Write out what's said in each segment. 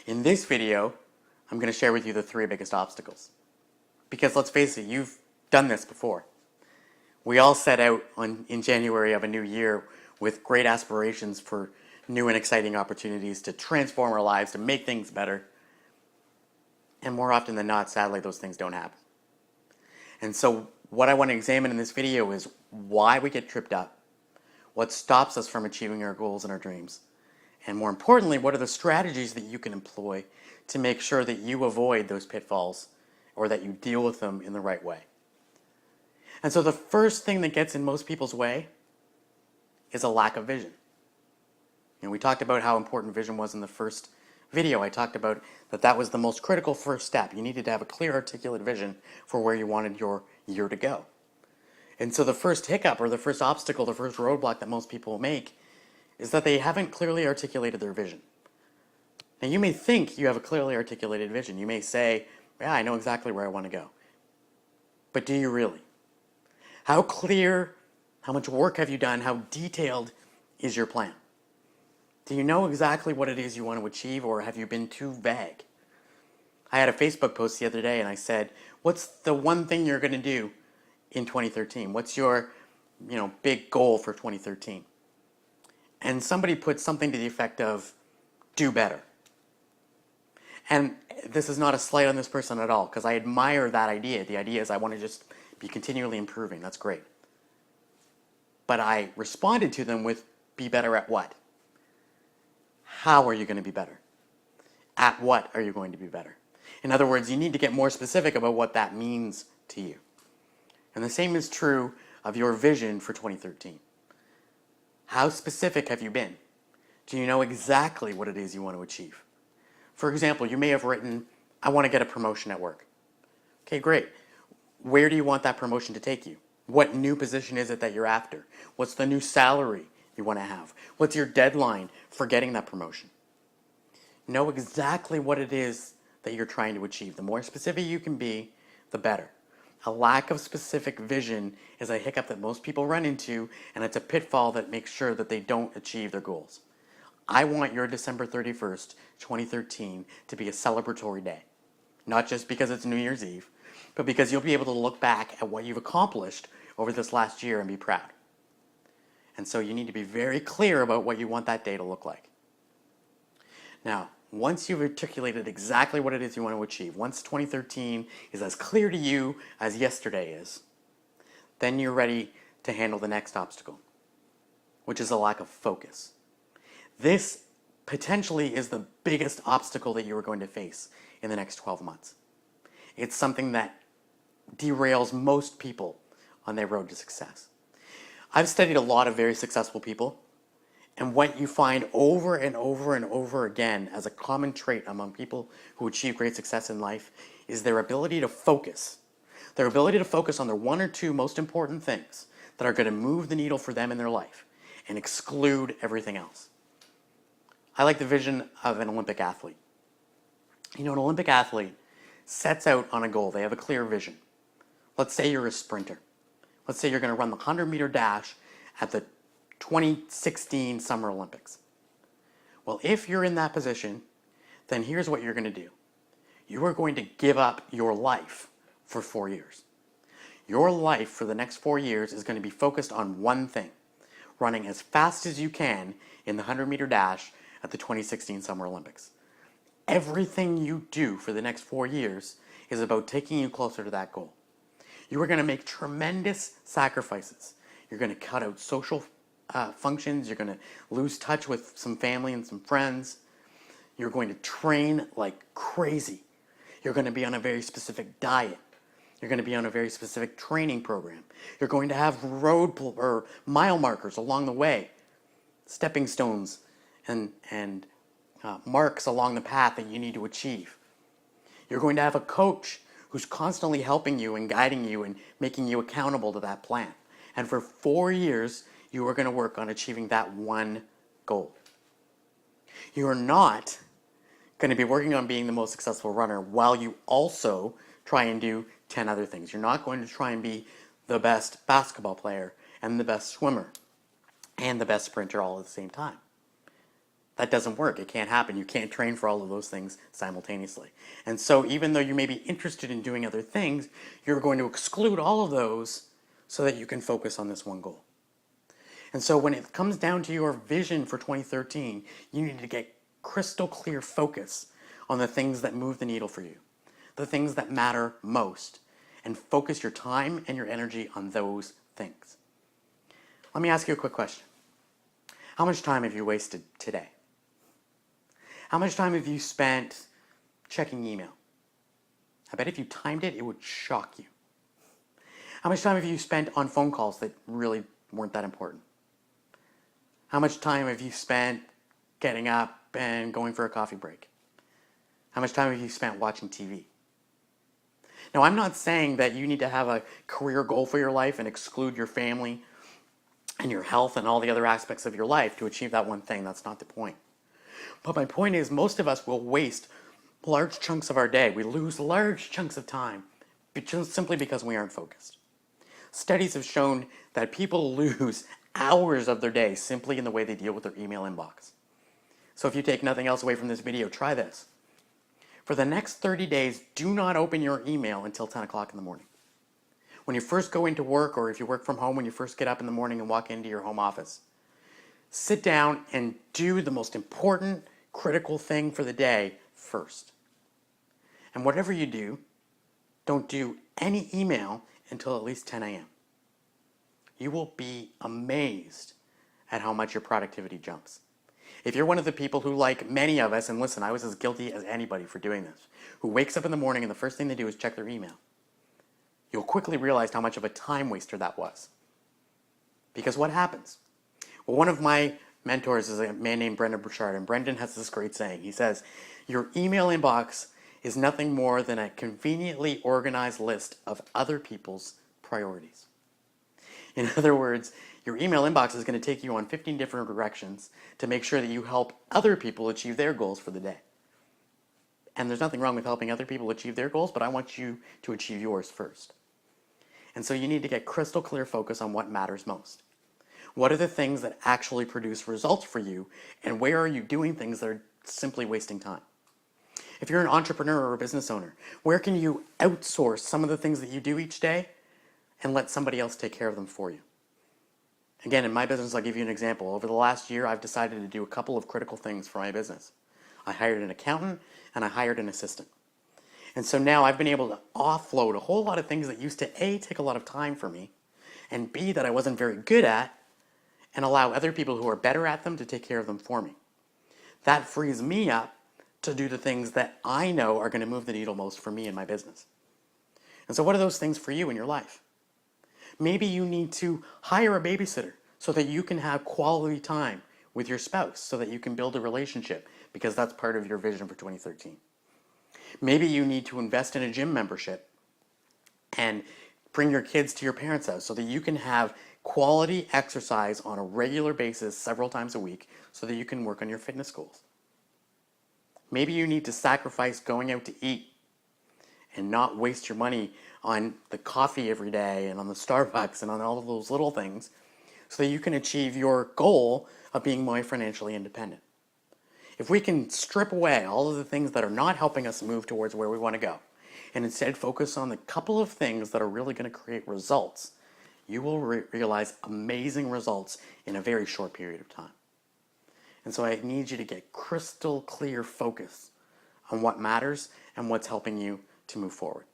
In this video, I'm going to share with you the 3 biggest obstacles. Because let's face it, you've done this before. We all set out in January of a new year with great aspirations for new and exciting opportunities to transform our lives, to make things better. And more often than not, sadly, those things don't happen. And so what I want to examine in this video is why we get tripped up, what stops us from achieving our goals and our dreams, and more importantly, what are the strategies that you can employ to make sure that you avoid those pitfalls or that you deal with them in the right way. And so the first thing that gets in most people's way is a lack of vision. And we talked about how important vision was in the first video. I talked about that was the most critical first step. You needed to have a clear, articulate vision for where you wanted your year to go. And so the first hiccup or the first obstacle, the first roadblock that most people make is that they haven't clearly articulated their vision. Now you may think you have a clearly articulated vision. You may say, yeah, I know exactly where I want to go. But do you really? How clear, how much work have you done? How detailed is your plan? Do you know exactly what it is you want to achieve, or have you been too vague? I had a Facebook post the other day and I said, what's the one thing you're going to do in 2013? What's your, big goal for 2013? And somebody put something to the effect of, do better. And this is not a slight on this person at all, because I admire that idea. The idea is I want to just be continually improving. That's great. But I responded to them with, be better at what? How are you going to be better? At what are you going to be better? In other words, you need to get more specific about what that means to you. And the same is true of your vision for 2013. How specific have you been? Do you know exactly what it is you want to achieve? For example, you may have written, I want to get a promotion at work. Okay, great. Where do you want that promotion to take you? What new position is it that you're after? What's the new salary you want to have? What's your deadline for getting that promotion? Know exactly what it is that you're trying to achieve. The more specific you can be, the better. A lack of specific vision is a hiccup that most people run into, and it's a pitfall that makes sure that they don't achieve their goals. I want your December 31st, 2013 to be a celebratory day. Not just because it's New Year's Eve, but because you'll be able to look back at what you've accomplished over this last year and be proud. And so you need to be very clear about what you want that day to look like. Now, once you've articulated exactly what it is you want to achieve, once 2013 is as clear to you as yesterday is, then you're ready to handle the next obstacle, which is a lack of focus. This potentially is the biggest obstacle that you are going to face in the next 12 months. It's something that derails most people on their road to success. I've studied a lot of very successful people, and what you find over and over and over again as a common trait among people who achieve great success in life is their ability to focus. Their ability to focus on their 1 or 2 most important things that are going to move the needle for them in their life and exclude everything else. I like the vision of an Olympic athlete. An Olympic athlete sets out on a goal. They have a clear vision. Let's say you're a sprinter. Let's say you're going to run the 100-meter dash at the 2016 Summer Olympics. Well, if you're in that position, then here's what you're going to do. You are going to give up your life for 4 years. Your life for the next 4 years is going to be focused on one thing, running as fast as you can in the 100-meter dash at the 2016 Summer Olympics. Everything you do for the next 4 years is about taking you closer to that goal. You are going to make tremendous sacrifices. You're going to cut out social functions. You're going to lose touch with some family and some friends. You're going to train like crazy. You're going to be on a very specific diet. You're going to be on a very specific training program. You're going to have or mile markers along the way, stepping stones and marks along the path that you need to achieve. You're going to have a coach who's constantly helping you and guiding you and making you accountable to that plan. And for 4 years, you are going to work on achieving that one goal. You are not going to be working on being the most successful runner while you also try and do 10 other things. You're not going to try and be the best basketball player and the best swimmer and the best sprinter all at the same time. That doesn't work. It can't happen. You can't train for all of those things simultaneously. And so even though you may be interested in doing other things, you're going to exclude all of those so that you can focus on this one goal. And so when it comes down to your vision for 2013, you need to get crystal clear focus on the things that move the needle for you, the things that matter most, and focus your time and your energy on those things. Let me ask you a quick question. How much time have you wasted today? How much time have you spent checking email? I bet if you timed it, it would shock you. How much time have you spent on phone calls that really weren't that important? How much time have you spent getting up and going for a coffee break? How much time have you spent watching TV? Now, I'm not saying that you need to have a career goal for your life and exclude your family and your health and all the other aspects of your life to achieve that one thing. That's not the point. But my point is, most of us will waste large chunks of our day. We lose large chunks of time just simply because we aren't focused. Studies have shown that people lose hours of their day simply in the way they deal with their email inbox. So if you take nothing else away from this video, try this. For the next 30 days, do not open your email until 10 o'clock in the morning. When you first go into work, or if you work from home, when you first get up in the morning and walk into your home office, sit down and do the most important, critical thing for the day first. And whatever you do, don't do any email until at least 10 a.m. You will be amazed at how much your productivity jumps. If you're one of the people who, like many of us, and listen, I was as guilty as anybody for doing this, who wakes up in the morning and the first thing they do is check their email, you'll quickly realize how much of a time waster that was. Because what happens? Well, one of my mentors is a man named Brendan Burchard, and Brendan has this great saying. He says, your email inbox is nothing more than a conveniently organized list of other people's priorities. In other words, your email inbox is going to take you on 15 different directions to make sure that you help other people achieve their goals for the day. And there's nothing wrong with helping other people achieve their goals, but I want you to achieve yours first. And so you need to get crystal clear focus on what matters most. What are the things that actually produce results for you, and where are you doing things that are simply wasting time? If you're an entrepreneur or a business owner, where can you outsource some of the things that you do each day and let somebody else take care of them for you? Again, in my business, I'll give you an example. Over the last year, I've decided to do a couple of critical things for my business. I hired an accountant and I hired an assistant. And so now I've been able to offload a whole lot of things that used to A, take a lot of time for me, and B, that I wasn't very good at, and allow other people who are better at them to take care of them for me. That frees me up to do the things that I know are going to move the needle most for me in my business. And so what are those things for you in your life? Maybe you need to hire a babysitter so that you can have quality time with your spouse, so that you can build a relationship, because that's part of your vision for 2013. Maybe you need to invest in a gym membership and bring your kids to your parents' house so that you can have quality exercise on a regular basis several times a week so that you can work on your fitness goals. Maybe you need to sacrifice going out to eat and not waste your money on the coffee every day and on the Starbucks and on all of those little things so that you can achieve your goal of being more financially independent. If we can strip away all of the things that are not helping us move towards where we want to go and instead focus on the couple of things that are really going to create results, you will realize amazing results in a very short period of time. And so I need you to get crystal clear focus on what matters and what's helping you to move forward.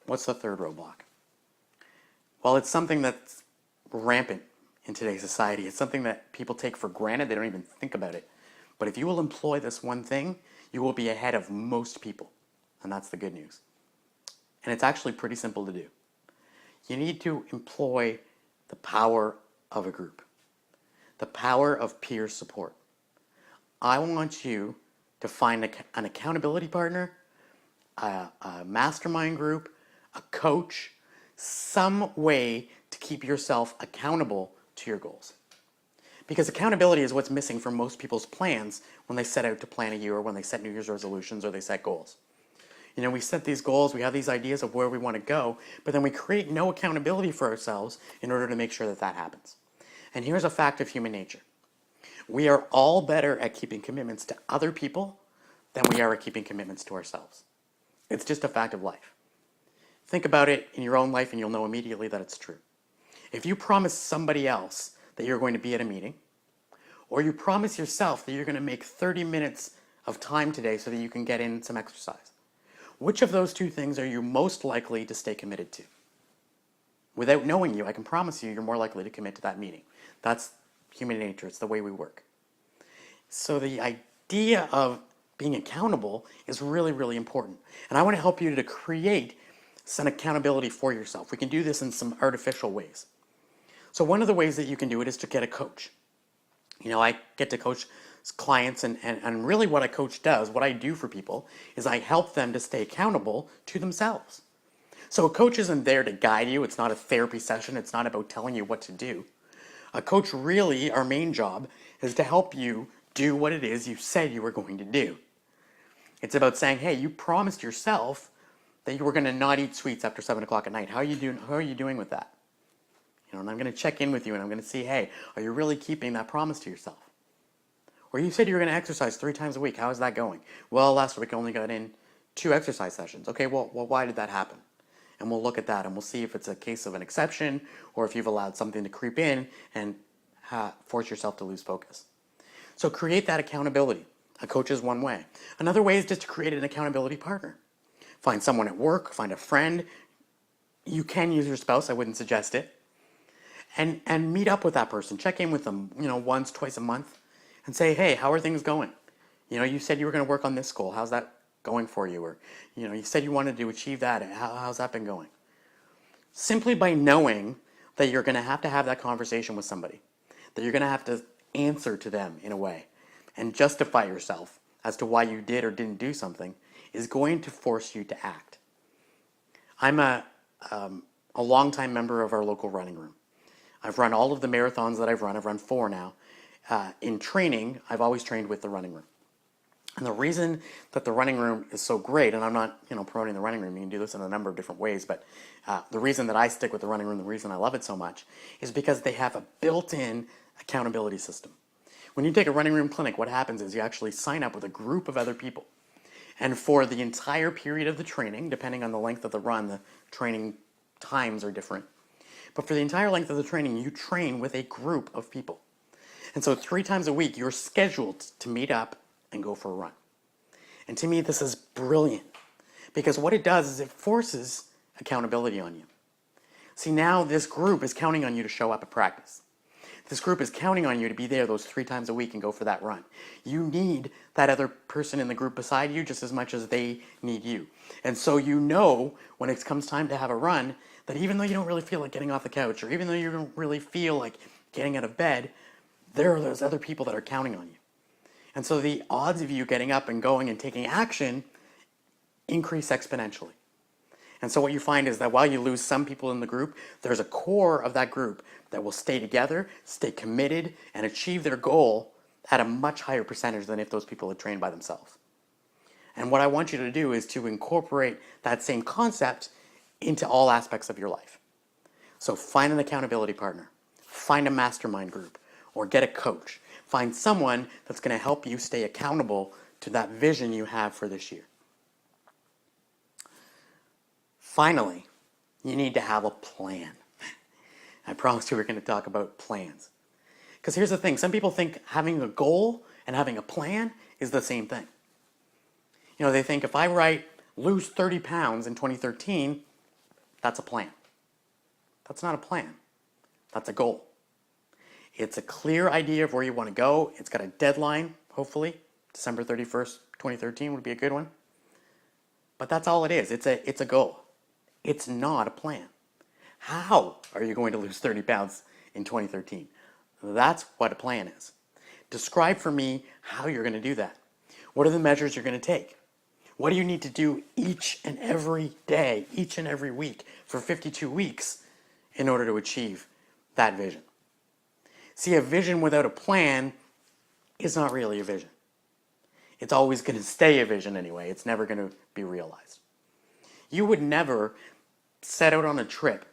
What's the third roadblock? Well, it's something that's rampant in today's society. It's something that people take for granted. They don't even think about it. But if you will employ this one thing, you will be ahead of most people. And that's the good news. And it's actually pretty simple to do. You need to employ the power of a group, the power of peer support. I want you to find an accountability partner, a mastermind group, a coach, some way to keep yourself accountable to your goals. Because accountability is what's missing from most people's plans when they set out to plan a year, or when they set New Year's resolutions, or they set goals. You know, we set these goals, we have these ideas of where we want to go, but then we create no accountability for ourselves in order to make sure that that happens. And here's a fact of human nature. We are all better at keeping commitments to other people than we are at keeping commitments to ourselves. It's just a fact of life. Think about it in your own life and you'll know immediately that it's true. If you promise somebody else that you're going to be at a meeting, or you promise yourself that you're going to make 30 minutes of time today so that you can get in some exercise, which of those two things are you most likely to stay committed to? Without knowing you, I can promise you you're more likely to commit to that meeting. That's human nature. It's the way we work. So the idea of being accountable is really, really important. And I want to help you to create some accountability for yourself. We can do this in some artificial ways. So one of the ways that you can do it is to get a coach. I get to coach clients, and really what a coach does, what I do for people, is I help them to stay accountable to themselves. So a coach isn't there to guide you. It's not a therapy session. It's not about telling you what to do. A coach really, our main job, is to help you do what it is you said you were going to do. It's about saying, hey, you promised yourself that you were going to not eat sweets after 7 o'clock at night. How are you doing? How are you doing with that? And I'm going to check in with you and I'm going to see, hey, are you really keeping that promise to yourself? Or you said you were going to exercise 3 times a week. How is that going? Well, last week I only got in 2 exercise sessions. Okay, well, why did that happen? And we'll look at that and we'll see if it's a case of an exception or if you've allowed something to creep in and force yourself to lose focus. So create that accountability. A coach is one way. Another way is just to create an accountability partner. Find someone at work, find a friend. You can use your spouse, I wouldn't suggest it. And meet up with that person. Check in with them, once, twice a month and say, hey, how are things going? You said you were going to work on this goal. How's that going for you? Or, you said you wanted to achieve that. How's that been going? Simply by knowing that you're going to have that conversation with somebody, that you're going to have to answer to them in a way and justify yourself as to why you did or didn't do something is going to force you to act. I'm a longtime member of our local running room. I've run all of the marathons that I've run 4 now. In training, I've always trained with the running room. And the reason that the running room is so great, and I'm not promoting the running room, you can do this in a number of different ways, but the reason that I stick with the running room, the reason I love it so much, is because they have a built-in accountability system. When you take a running room clinic, what happens is you actually sign up with a group of other people. And for the entire period of the training, depending on the length of the run, the training times are different. But for the entire length of the training, you train with a group of people. And so 3 times a week, you're scheduled to meet up and go for a run. And to me, this is brilliant because what it does is it forces accountability on you. See, now this group is counting on you to show up at practice. This group is counting on you to be there those 3 times a week and go for that run. You need that other person in the group beside you just as much as they need you. And so when it comes time to have a run, that even though you don't really feel like getting off the couch or even though you don't really feel like getting out of bed, there are those other people that are counting on you. And so the odds of you getting up and going and taking action increase exponentially. And so what you find is that while you lose some people in the group, there's a core of that group that will stay together, stay committed, and achieve their goal at a much higher percentage than if those people had trained by themselves. And what I want you to do is to incorporate that same concept into all aspects of your life. So find an accountability partner, find a mastermind group, or get a coach. Find someone that's going to help you stay accountable to that vision you have for this year. Finally, you need to have a plan. I promised you we're going to talk about plans. Because here's the thing, some people think having a goal and having a plan is the same thing. They think if I lose 30 pounds in 2013, that's a plan. That's not a plan. That's a goal. It's a clear idea of where you want to go. It's got a deadline, hopefully. December 31st, 2013 would be a good one. But that's all it is. It's a goal. It's not a plan. How are you going to lose 30 pounds in 2013? That's what a plan is. Describe for me how you're going to do that. What are the measures you're going to take? What do you need to do each and every day, each and every week for 52 weeks in order to achieve that vision? See, a vision without a plan is not really a vision. It's always going to stay a vision anyway. It's never going to be realized. You would never set out on a trip,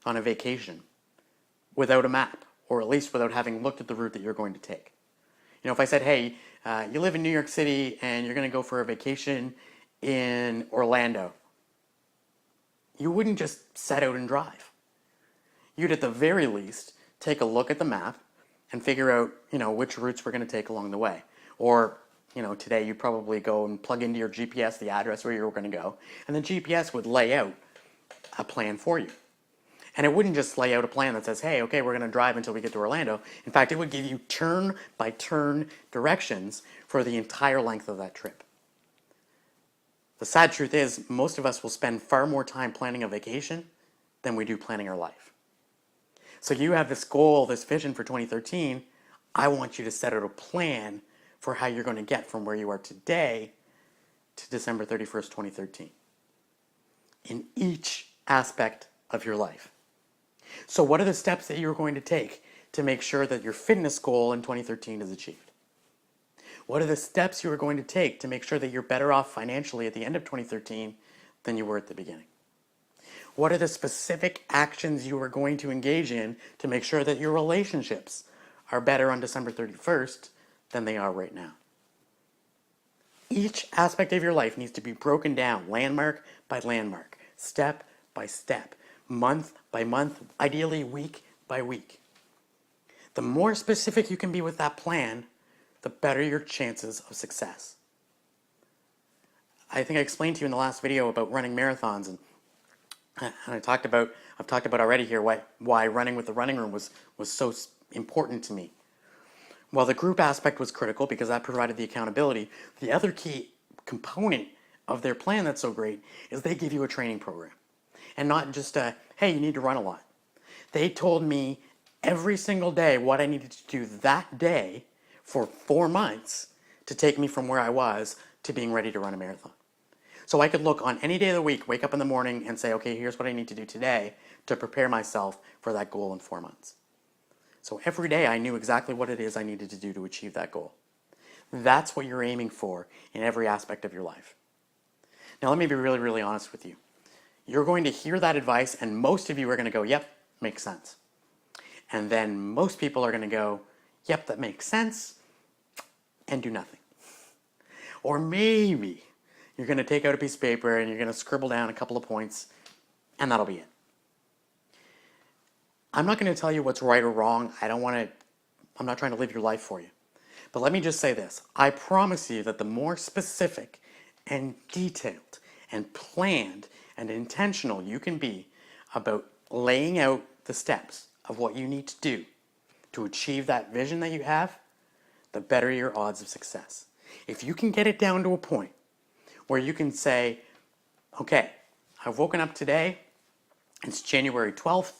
on a vacation, without a map, or at least without having looked at the route that you're going to take. If I said, hey, you live in New York City and you're going to go for a vacation in Orlando, you wouldn't just set out and drive. You'd at the very least take a look at the map and figure out, which routes we're going to take along the way. Or, today you'd probably go and plug into your GPS the address where you were going to go, and the GPS would lay out a plan for you. And it wouldn't just lay out a plan that says, hey, okay, we're going to drive until we get to Orlando. In fact, it would give you turn-by-turn directions for the entire length of that trip. The sad truth is, most of us will spend far more time planning a vacation than we do planning our life. So you have this goal, this vision for 2013. I want you to set out a plan for how you're going to get from where you are today to December 31st, 2013. In each aspect of your life. So what are the steps that you're going to take to make sure that your fitness goal in 2013 is achieved? What are the steps you are going to take to make sure that you're better off financially at the end of 2013 than you were at the beginning? What are the specific actions you are going to engage in to make sure that your relationships are better on December 31st than they are right now? Each aspect of your life needs to be broken down landmark by landmark, step by step, month by month, ideally week by week. The more specific you can be with that plan, the better your chances of success. I think I explained to you in the last video about running marathons, and I've talked about already here why running with the running room was so important to me. While the group aspect was critical because that provided the accountability, the other key component of their plan that's so great is they give you a training program. And not just hey, you need to run a lot. They told me every single day what I needed to do that day for 4 months to take me from where I was to being ready to run a marathon. So I could look on any day of the week, wake up in the morning and say, okay, here's what I need to do today to prepare myself for that goal in 4 months. So every day I knew exactly what it is I needed to do to achieve that goal. That's what you're aiming for in every aspect of your life. Now let me be really, really honest with you. You're going to hear that advice and most of you are going to go, yep, makes sense. And then most people are going to go, yep, that makes sense, and do nothing. Or maybe you're going to take out a piece of paper and you're going to scribble down a couple of points, and that'll be it. I'm not going to tell you what's right or wrong. I'm not trying to live your life for you. But let me just say this. I promise you that the more specific and detailed and planned and intentional you can be about laying out the steps of what you need to do to achieve that vision that you have, the better your odds of success. If you can get it down to a point where you can say, okay, I've woken up today, it's January 12th,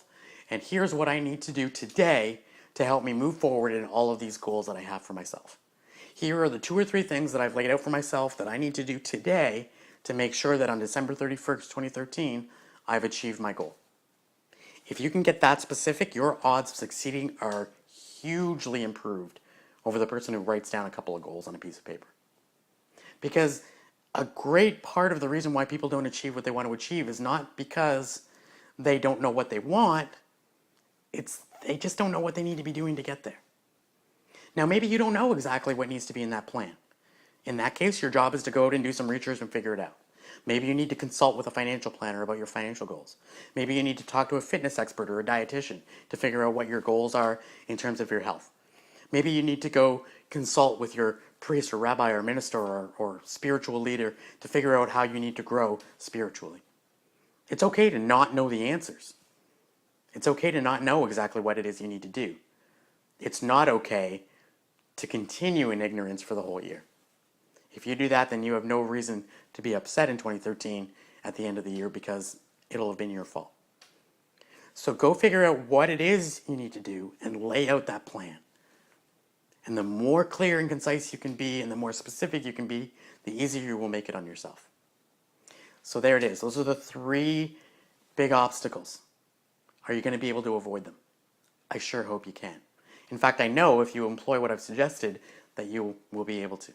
and here's what I need to do today to help me move forward in all of these goals that I have for myself. Here are the 2 or 3 things that I've laid out for myself that I need to do today to make sure that on December 31st, 2013, I've achieved my goal. If you can get that specific, your odds of succeeding are hugely improved over the person who writes down a couple of goals on a piece of paper. Because a great part of the reason why people don't achieve what they want to achieve is not because they don't know what they want, they just don't know what they need to be doing to get there. Now maybe you don't know exactly what needs to be in that plan. In that case, your job is to go out and do some research and figure it out. Maybe you need to consult with a financial planner about your financial goals. Maybe you need to talk to a fitness expert or a dietitian to figure out what your goals are in terms of your health. Maybe you need to go consult with your priest or rabbi or minister or spiritual leader to figure out how you need to grow spiritually. It's okay to not know the answers. It's okay to not know exactly what it is you need to do. It's not okay to continue in ignorance for the whole year. If you do that, then you have no reason to be upset in 2013 at the end of the year because it'll have been your fault. So go figure out what it is you need to do and lay out that plan. And the more clear and concise you can be and the more specific you can be, the easier you will make it on yourself. So there it is. Those are the 3 big obstacles. Are you going to be able to avoid them? I sure hope you can. In fact, I know if you employ what I've suggested that you will be able to.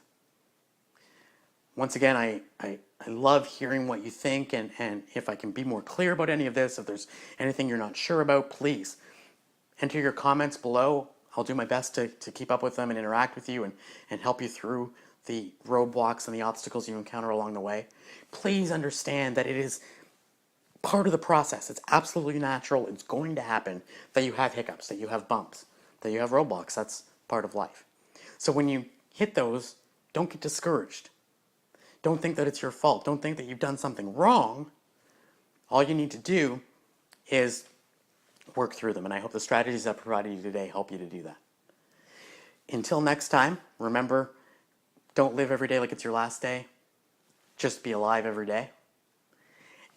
Once again, I love hearing what you think, and if I can be more clear about any of this, if there's anything you're not sure about, please enter your comments below. I'll do my best to keep up with them and interact with you and help you through the roadblocks and the obstacles you encounter along the way. Please understand that it is part of the process. It's absolutely natural. It's going to happen that you have hiccups, that you have bumps, that you have roadblocks. That's part of life. So when you hit those, don't get discouraged. Don't think that it's your fault. Don't think that you've done something wrong. All you need to do is work through them. And I hope the strategies I provided you today help you to do that. Until next time, remember, don't live every day like it's your last day. Just be alive every day.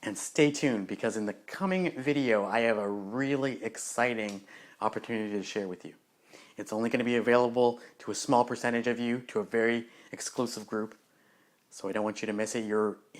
And stay tuned, because in the coming video, I have a really exciting opportunity to share with you. It's only going to be available to a small percentage of you, to a very exclusive group. So I don't want you to miss it. You're in